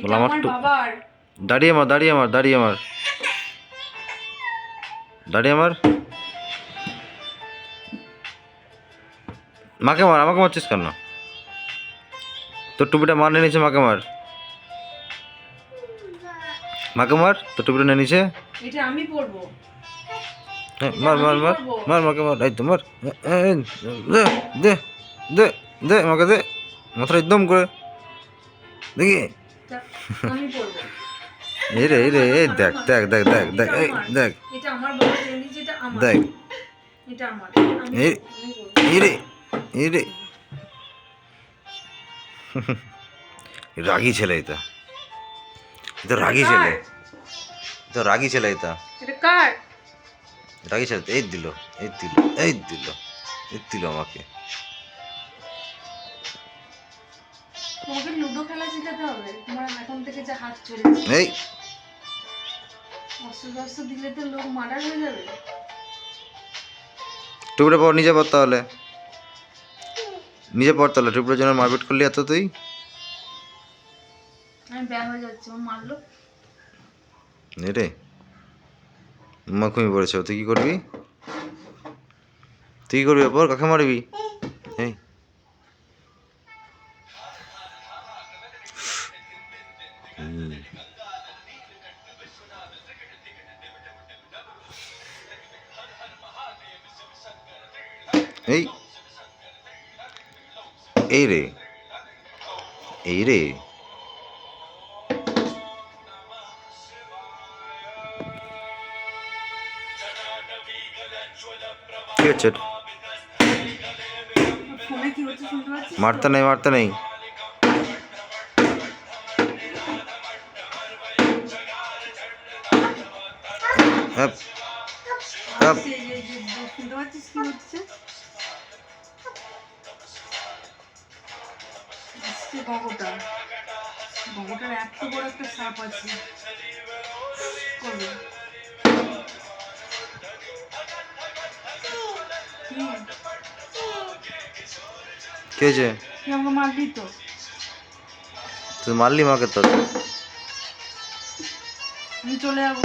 বলো আমার দাঁড়িয়ে আমার দাঁড়িয়ে আমার দাঁড়িয়ে আমার দাঁড়িয়ে আমার মাকে মার, আমাকে মারছিস কেন? তোর টুপিটা মার নিয়ে নিচে, মাকে মার, মাকে মার, তোর টুপিটা নিয়ে নিচে। এটা আমি পরবো। মার মার মার মার, মাকে মার, এই তো মার, দে দে দে দে আমাকে দে, মাথাটা একদম করে দেখি। আমি পরবো। এই রে এই রে, এই দেখ দেখ দেখ দেখ দেখ, এই দেখ, এটা আমার বাবা জেনে, যেটা আমার, দেখ, এটা আমার, এই রে এই রে, রাগী ছেলে এটা, এটা রাগী ছেলে, এটা রাগী ছেলে, এটা এটা কার? রাগী ছেলে। এই দিল, এই দিল, এই দিল, এই দিল আমাকে। তোমাকে লুডো খেলা শেখাতে হবে, তোমার এখন থেকে যা হাত চলেছে। এই অস্ত্র দিলে তো লোক মার্ডার হয়ে যাবে। টুকরো পর নিজে পড় তাহলে, নিজে পড় তাহলে, টুকরোর জন্য মারপিট করলি এত তুই। আমি ব্যাগ হয়ে যাচ্ছে, ও মারলো। রে মা ঘুমিয়ে পড়েছে, তুই কি করবি? তুই কি করবি? পর কাকে মারবি? এই এই এই রে এই রে, কি হচ্ছে? ফোনে কি হচ্ছে শুনতে পাচ্ছিস? মারতে নেই, মারতে নেই। হ্যাঁ হ্যাঁ, শুনতে পাচ্ছিস কি হচ্ছে? গগটা, গগটার এত বড় একটা সাপ আছে। করবে কি হয়েছে? তুই আমাকে মারবি তো? তুই মারলি মাকে তো। আমি চলে যাবো।